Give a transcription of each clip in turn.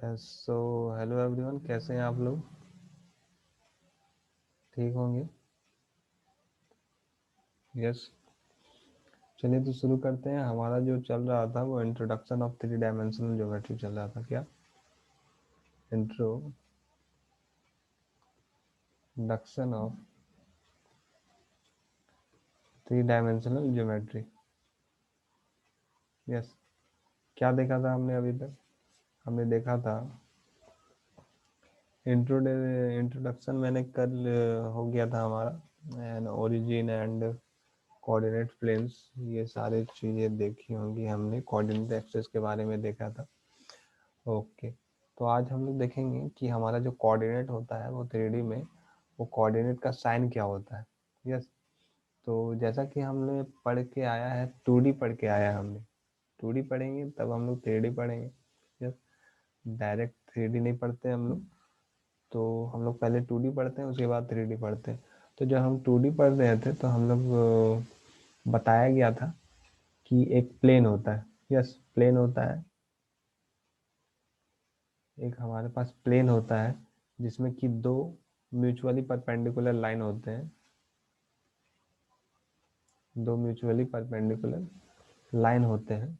So hello everyone, कैसे हैं आप लोग? ठीक होंगे? यस। चलिए तो शुरू करते हैं। हमारा जो चल रहा था वो introduction of three dimensional geometry चल रहा था। क्या introduction of three dimensional geometry. Yes. क्या देखा था हमने अभी तक? हमने देखा था इंट्रोडक्शन मैंने कल हो गया था हमारा, and origin and coordinate planes, ये सारी चीज़ें देखी होंगी हमने। कोऑर्डिनेट एक्सेस के बारे में देखा था। ओके, तो आज हम लोग देखेंगे कि हमारा जो कोऑर्डिनेट होता है वो 3D में, वो कोऑर्डिनेट का साइन क्या होता है। यस। तो जैसा कि हमने पढ़ के आया है, 2D पढ़ के आया है हमने। 2D पढ़ेंगे तब हम लोग 3D पढ़ेंगे। यस। डायरेक्ट 3D नहीं पढ़ते हम लोग, तो हम लोग पहले 2D पढ़ते हैं, उसके बाद 3D पढ़ते हैं। तो जब हम 2D पढ़ रहे थे तो हम लोग बताया गया था कि एक प्लेन होता है। यस, प्लेन होता है। एक हमारे पास प्लेन होता है जिसमें कि दो म्यूचुअली परपेंडिकुलर लाइन होते हैं। दो म्यूचुअली परपेंडिकुलर लाइन होते हैं।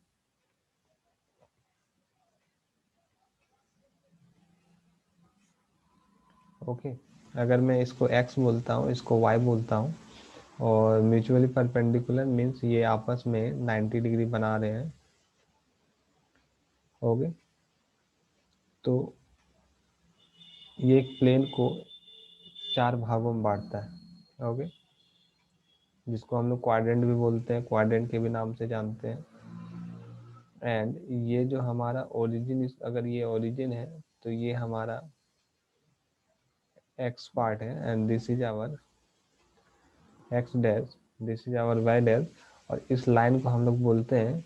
ओके, अगर मैं इसको x बोलता हूँ, इसको y बोलता हूँ, और म्यूचुअली परपेंडिकुलर मीन्स ये आपस में 90 डिग्री बना रहे हैं। ओके, तो ये एक प्लेन को 4 भागों में बांटता है। ओके, जिसको हम लोग क्वाड्रेंट भी बोलते हैं, क्वाड्रेंट के भी नाम से जानते हैं। एंड ये जो हमारा ओरिजिन, अगर ये ओरिजिन है तो ये हमारा x पार्ट है, and this is our x dash, this is our y dash. और इस लाइन को हम लोग बोलते हैं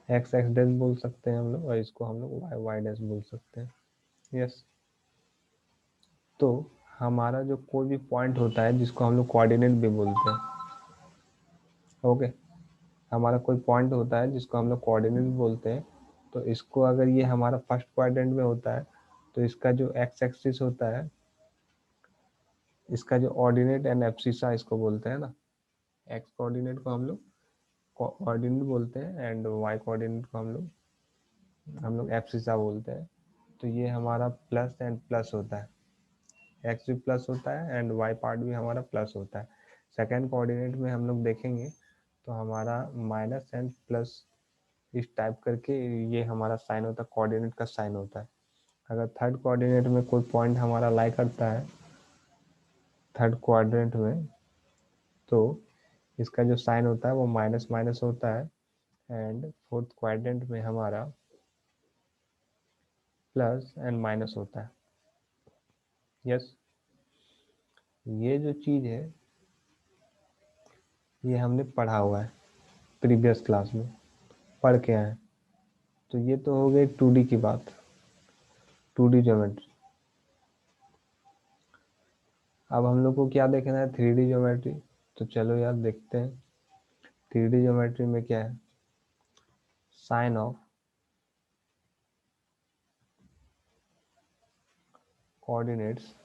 x x डैश बोल सकते हैं हम लोग, और इसको हम लोग y y डैश बोल सकते हैं। यस। तो हमारा जो कोई भी पॉइंट होता है जिसको हम लोग कोऑर्डिनेट भी बोलते हैं। ओके, हमारा कोई पॉइंट होता है जिसको हम लोग कोऑर्डिनेट बोलते हैं। तो इसको अगर ये हमारा फर्स्ट क्वाड्रेंट में होता है तो इसका जो एक्स एक्सिस होता है, इसका जो ऑर्डिनेट एंड एब्सिसा इसको बोलते हैं ना। एक्स कोऑर्डिनेट को हम लोग कोऑर्डिनेट बोलते हैं, एंड वाई कोऑर्डिनेट को हम लोग एब्सिसा बोलते हैं। तो ये हमारा प्लस एंड प्लस होता है। एक्स भी प्लस होता है एंड वाई पार्ट भी हमारा प्लस होता है। सेकेंड कोऑर्डिनेट में हम लोग देखेंगे तो हमारा माइनस एंड प्लस इस टाइप करके ये हमारा साइन होता है, कोऑर्डिनेट का साइन होता है। अगर थर्ड कोऑर्डिनेट में कोई पॉइंट हमारा लाई करता है थर्ड क्वाड्रेंट में, तो इसका जो साइन होता है वो माइनस माइनस होता है। एंड फोर्थ क्वाड्रेंट में हमारा प्लस एंड माइनस होता है। यस। ये जो चीज़ है ये हमने पढ़ा हुआ है, प्रीवियस क्लास में पढ़ के आए। तो ये तो हो गई 2D की बात, 2D ज्योमेट्री। अब हम लोग को क्या देखना है? 3D geometry. तो चलो यार देखते हैं 3D ज्योमेट्री में क्या है। Sign of coordinates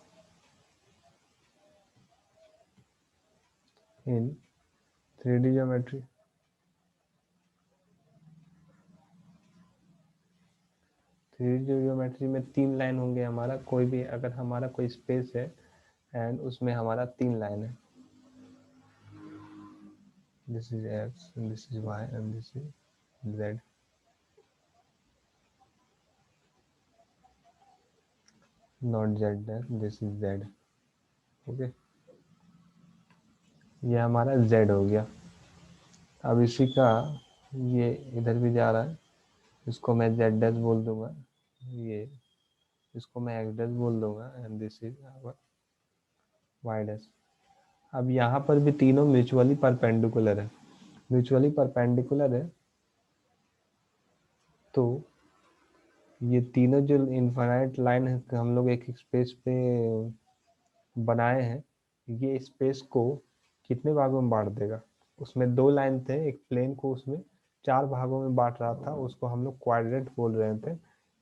in 3D geometry. 3D geometry में 3 लाइन होंगे हमारा। कोई भी अगर हमारा कोई स्पेस है एंड उसमें हमारा 3 लाइन है, this is X and this is Y and this is Z. Not Z dash, this is Z. Okay, ये हमारा जेड हो गया। अब इसी का ये इधर भी जा रहा है, इसको मैं जेड डैश बोल दूंगा, ये इसको मैं एक्स डैश बोल दूंगा, and this is Y dash. अब यहाँ पर भी तीनों म्यूचुअली परपेंडिकुलर है। म्यूचुअली परपेंडिकुलर है तो ये तीनों जो इनफाइनाइट लाइन है हम लोग एक स्पेस पे बनाए हैं, ये स्पेस को कितने भागों में बांट देगा? उसमें 2 लाइन थे, एक प्लेन को उसमें 4 भागों में बांट रहा था उसको हम लोग क्वाड्रेंट बोल रहे थे।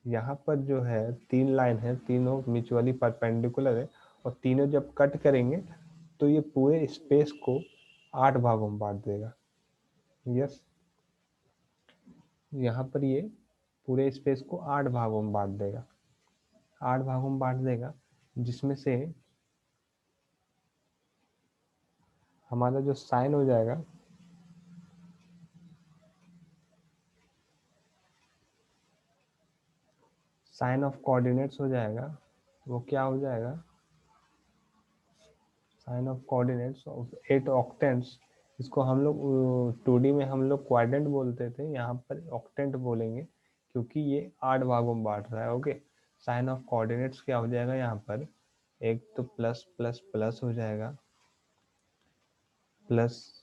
यहाँ पर जो है 3 लाइन है, तीनों म्यूचुअली परपेंडिकुलर है, और तीनों जब कट करेंगे तो ये पूरे स्पेस को 8 भागों में बांट देगा। यस, यहाँ पर ये पूरे स्पेस को 8 भागों में बांट देगा, 8 भागों में बांट देगा, जिसमें से हमारा जो साइन हो जाएगा साइन ऑफ कोऑर्डिनेट्स हो जाएगा, वो क्या हो जाएगा, sign of coordinates of 8 octants. इसको हम लोग 2D में हम लोग क्वाड्रेंट बोलते थे, यहाँ पर ऑक्टेंट बोलेंगे क्योंकि ये 8 भागों में बांट रहा है। ओके, साइन ऑफ कोऑर्डिनेट्स क्या हो जाएगा, यहाँ पर एक तो प्लस प्लस प्लस हो जाएगा, प्लस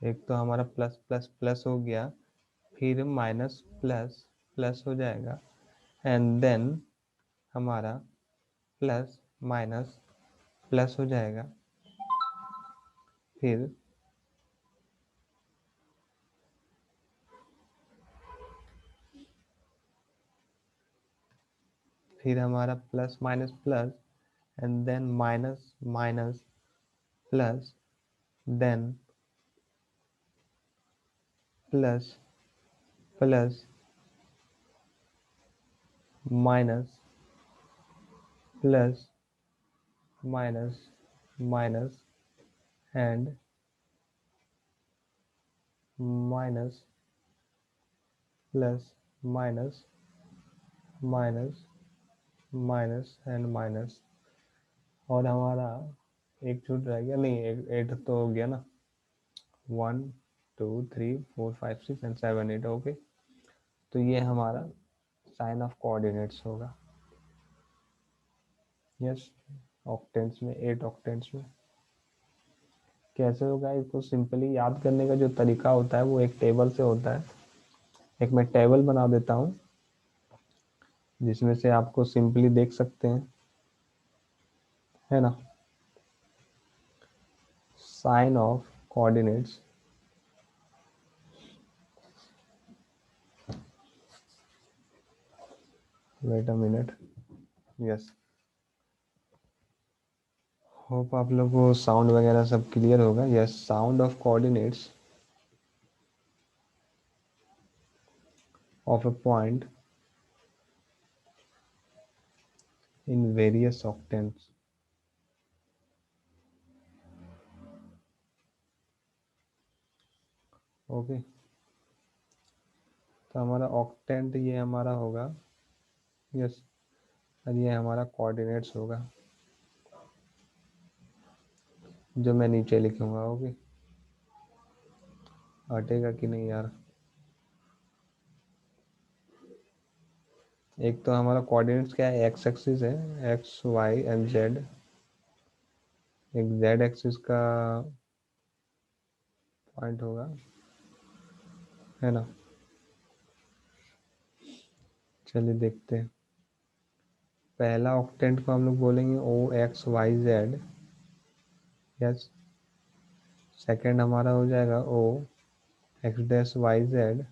एक तो हमारा प्लस प्लस प्लस हो गया, फिर माइनस प्लस प्लस हो जाएगा, एंड देन हमारा प्लस माइनस प्लस हो जाएगा, फिर हमारा plus minus plus, and then minus minus plus, then plus plus minus plus minus minus and minus plus minus minus minus and minus. और हमारा एक छूट रह गया, नहीं एक 8 तो हो गया ना, 1 2 3 4 5 6 एंड 7 8। ओके, तो ये हमारा साइन ऑफ कोऑर्डिनेट्स होगा। यस, ऑक्टेंट्स में 8 ऑक्टेंट्स में कैसे होगा, इसको सिंपली याद करने का जो तरीका होता है वो एक टेबल से होता है। एक मैं टेबल बना देता हूँ जिसमें से आपको सिंपली देख सकते हैं, है ना। Sign of coordinates, wait a minute, yes, hope आप लोगों को साउंड वगैरह सब क्लियर होगा। Yes, sound of coordinates of a point in various octants। Okay, तो हमारा ऑक्टेंट ये हमारा होगा, यस, और ये हमारा कोऑर्डिनेट्स होगा जो मैं नीचे लिखूंगा। ओके, हटेगा कि नहीं यार। एक तो हमारा कोऑर्डिनेट्स क्या है, एक्स एक्सिस है, एक्स वाई एंड जेड। एक जेड एक्सिस का पॉइंट होगा, है ना। चलिए देखते हैं, पहला ऑक्टेंट को हम लोग बोलेंगे O X Y Z. Yes, second हमारा हो जाएगा O X dash Y Z.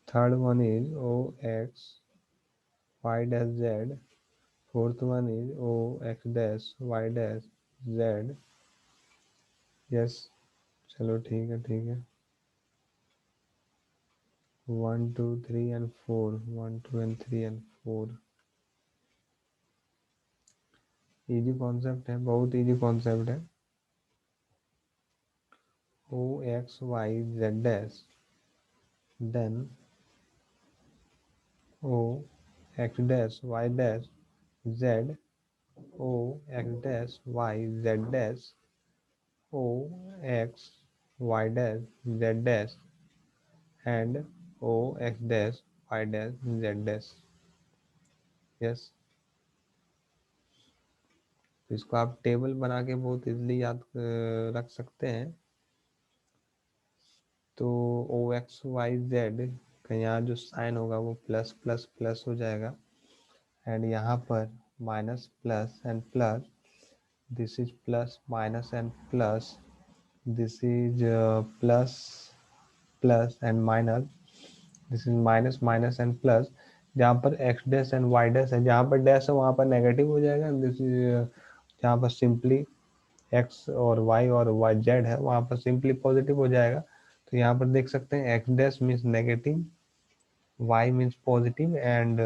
Third one is O X Y dash Z. Fourth one is O X dash Y dash Z. Yes, चलो ठीक है ठीक है। 1 2 3 and 4, 1 2 and 3 and 4। Easy concept है, बहुत इजी कॉन्सेप्ट है। O X Y Z dash, then O X dash Y dash Z, O X dash Y Z dash, O X Y dash Z dash and O X dash Y dash Z dash. Yes, तो इसको आप table बना के बहुत easily याद रख सकते हैं। तो ओ एक्स वाई जेड का यहाँ जो साइन होगा वो प्लस प्लस प्लस हो जाएगा, एंड यहाँ पर minus plus and plus, this is plus minus and plus, this is plus plus and minus, this is minus minus and plus, जहाँ पर X dash and Y dash है, जहाँ पर dash है वहाँ पर नेगेटिव हो जाएगा, दिस इज जहाँ पर सिंपली एक्स और वाई जेड है वहाँ पर सिंपली पॉजिटिव हो जाएगा। तो यहाँ पर देख सकते हैं X dash means negative, Y means positive and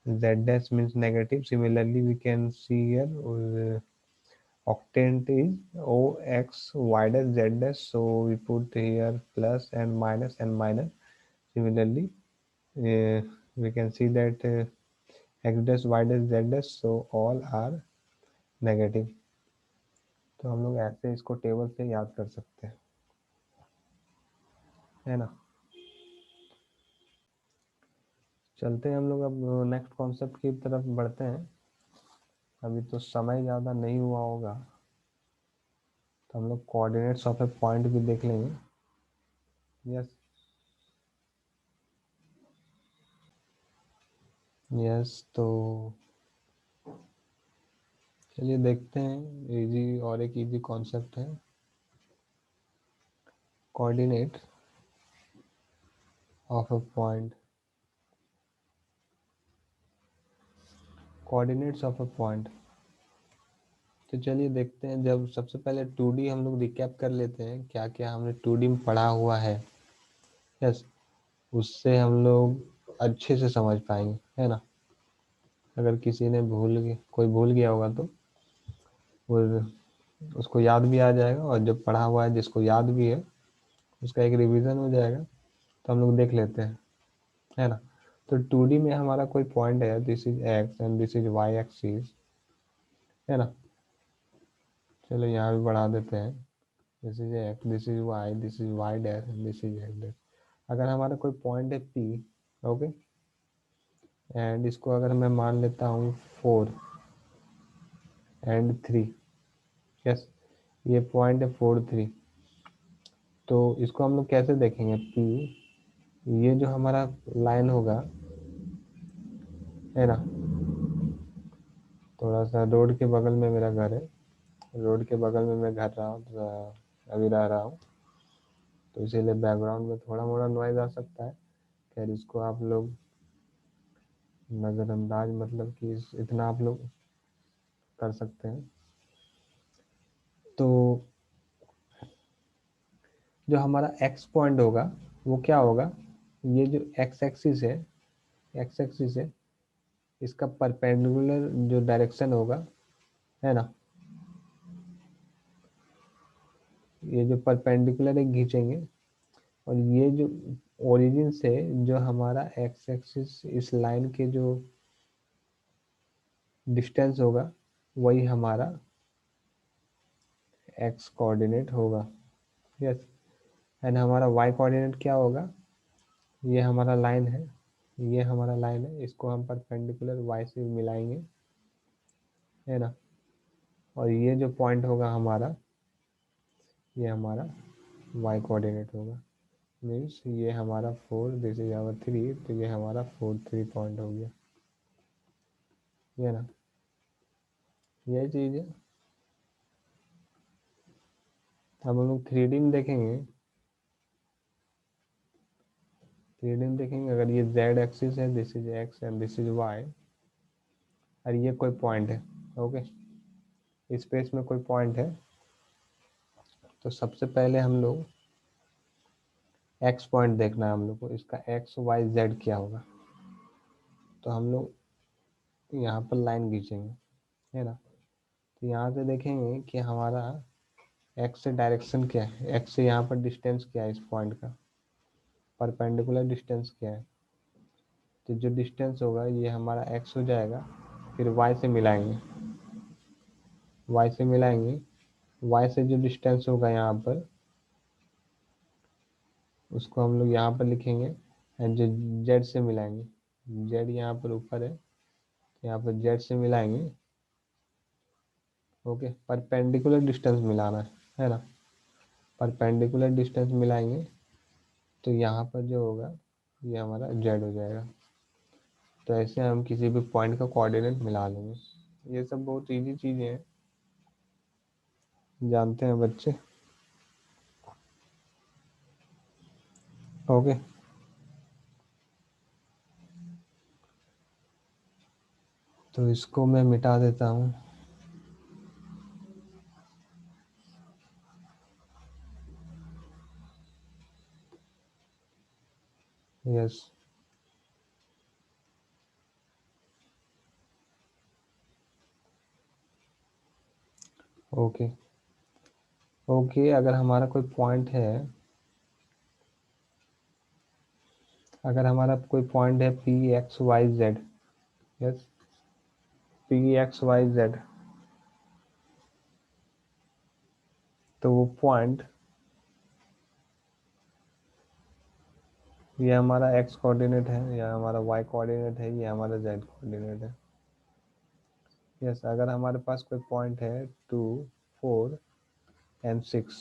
Z dash means negative. Similarly we can see here octant is ox y dash z dash, so we put here plus and minus. Similarly we can see that x dash y dash z dash, so all are negative। तो हम लोग ऐसे इसको table से याद कर सकते हैं, है ना। चलते हैं हम लोग अब नेक्स्ट कॉन्सेप्ट की तरफ बढ़ते हैं। अभी तो समय ज़्यादा नहीं हुआ होगा, तो हम लोग कोऑर्डिनेट्स ऑफ ए पॉइंट भी देख लेंगे। यस यस, तो चलिए देखते हैं। इजी और एक इजी कॉन्सेप्ट है coordinate of a point. Coordinates of a point, तो चलिए देखते हैं। जब सबसे पहले 2D हम लोग रिकैप कर लेते हैं, क्या क्या हमने 2D में पढ़ा हुआ है। यस, उससे हम लोग अच्छे से समझ पाएंगे, है ना। अगर किसी ने कोई भूल गया होगा तो वो उसको याद भी आ जाएगा, और जब पढ़ा हुआ है जिसको याद भी है उसका एक रिवीजन हो जाएगा। तो हम लोग देख लेते हैं, है ना। तो 2D में हमारा कोई पॉइंट है, this is X and this is Y axis, है ना। चलो यहाँ भी बढ़ा देते हैं, this is X, this is Y dash, this is X dash. अगर हमारा कोई पॉइंट है पी, ओके, एंड इसको अगर मैं मान लेता हूँ 4 and 3, यस, ये पॉइंट है 4 3। तो इसको हम लोग कैसे देखेंगे, पी, ये जो हमारा लाइन होगा, है ना, थोड़ा सा रोड के बगल में मेरा घर है, रोड के बगल में मैं घर रहा हूँ, अभी रह रहा हूँ, तो इसीलिए बैकग्राउंड में थोड़ा मोड़ा नॉइज आ सकता है। खैर इसको आप लोग नज़रअंदाज, मतलब कि इतना आप लोग कर सकते हैं। तो जो हमारा एक्स पॉइंट होगा वो क्या होगा, ये जो एक्स एक्सिस है, एक्स एक्सिस है, इसका परपेंडिकुलर जो डायरेक्शन होगा, है ना, ये जो परपेंडिकुलर एक खींचेंगे, और ये जो ओरिजिन से जो हमारा एक्स एक्सिस इस लाइन के जो डिस्टेंस होगा वही हमारा एक्स कोऑर्डिनेट होगा। यस, एंड हमारा वाई कोऑर्डिनेट क्या होगा, ये हमारा लाइन है, ये हमारा लाइन है, इसको हम परपेंडिकुलर वाई से मिलाएंगे, है ना। और ये जो पॉइंट होगा हमारा, ये हमारा वाई कोऑर्डिनेट होगा। मीन्स ये हमारा 4, दिस इज आवर 3, तो ये हमारा 4 3 पॉइंट हो गया, ये ना, ये चीज़ है। अब हम लोग 3D में देखेंगे, 3D में देखेंगे, अगर ये z एक्सिस है, this is x and this is y, और ये कोई पॉइंट है, ओके, स्पेस में कोई पॉइंट है, तो सबसे पहले हम लोग x पॉइंट देखना है हम लोग को, इसका x y z क्या होगा। तो हम लोग यहाँ पर लाइन खींचेंगे, है ना। तो यहाँ से देखेंगे कि हमारा x से डायरेक्शन क्या है, x से यहाँ पर डिस्टेंस क्या है, इस पॉइंट का परपेंडिकुलर डिस्टेंस क्या है। तो जो डिस्टेंस होगा ये हमारा x हो जाएगा, फिर y से मिलाएंगे, y से मिलाएंगे, y से जो डिस्टेंस होगा यहाँ पर उसको हम लोग यहाँ पर लिखेंगे, एंड जो z से मिलाएंगे, z यहाँ पर ऊपर है, यहाँ पर z से मिलाएंगे, ओके, परपेंडिकुलर डिस्टेंस मिलाना है ना, परपेंडिकुलर डिस्टेंस मिलाएंगे, तो यहाँ पर जो होगा ये हमारा z हो जाएगा। तो ऐसे हम किसी भी पॉइंट का कोऑर्डिनेट मिला लेंगे। ये सब बहुत इजी चीज़ें हैं, जानते हैं बच्चे? ओके, तो इसको मैं मिटा देता हूँ। Yes, okay okay. अगर हमारा कोई पॉइंट है, अगर हमारा कोई पॉइंट है P X Y Z, yes, P X Y Z, तो वो पॉइंट, ये हमारा एक्स कोऑर्डिनेट है, या हमारा वाई कोऑर्डिनेट है, ये हमारा जेड कोऑर्डिनेट है। यस, अगर हमारे पास कोई पॉइंट है 2, 4 एंड 6,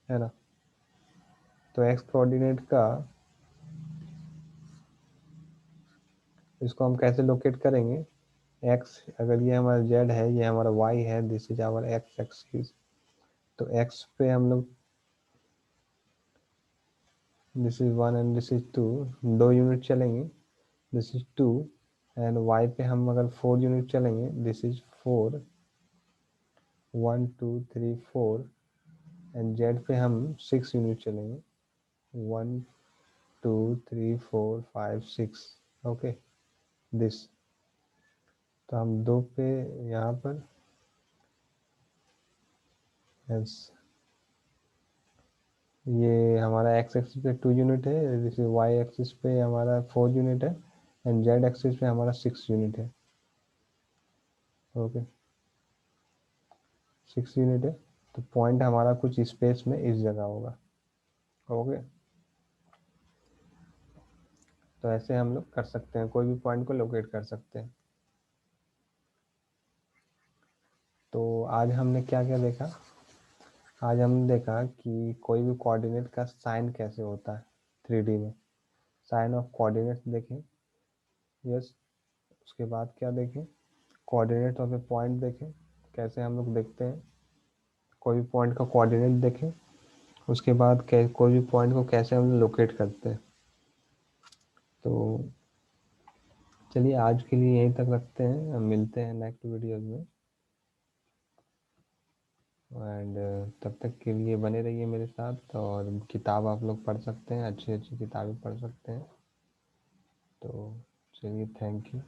है ना, तो एक्स कोऑर्डिनेट का इसको हम कैसे लोकेट करेंगे? एक्स, अगर ये हमारा जेड है, ये हमारा वाई है, this is our X axis, तो एक्स पे हम लोग, this is 1 and this is 2, 2 unit चलेंगे, दिस इज 2, एंड वाई पे हम अगर 4 यूनिट चलेंगे, दिस इज 4, 1 2 3 4, एंड जेड पे हम 6 यूनिट चलेंगे, 1 2 3 4 5 6, ओके, दिस, तो हम 2 पे यहाँ पर, यस, ये हमारा एक्स एक्सिस पे 2 यूनिट है, दिस वाई एक्सिस पे हमारा 4 यूनिट है, एंड जेड एक्सिस पे हमारा 6 यूनिट है, ओके, 6 यूनिट है। तो पॉइंट हमारा कुछ स्पेस में इस जगह होगा, ओके। तो ऐसे हम लोग कर सकते हैं, कोई भी पॉइंट को लोकेट कर सकते हैं। तो आज हमने क्या क्या देखा? आज हमने देखा कि कोई भी कोऑर्डिनेट का साइन कैसे होता है 3D में, साइन ऑफ कोऑर्डिनेट देखें, यस। उसके बाद क्या देखें? कोऑर्डिनेट ऑफ ए पॉइंट देखें, कैसे हम लोग देखते हैं, कोई भी पॉइंट का कोऑर्डिनेट देखें। उसके बाद कोई भी पॉइंट को कैसे हम लोकेट करते हैं। तो चलिए आज के लिए यहीं तक रखते हैं, हम मिलते हैं नेक्स्ट वीडियोज में, एंड तब तक के लिए बने रहिए मेरे साथ, और किताब आप लोग पढ़ सकते हैं, अच्छी अच्छी किताबें पढ़ सकते हैं। तो चलिए, थैंक यू।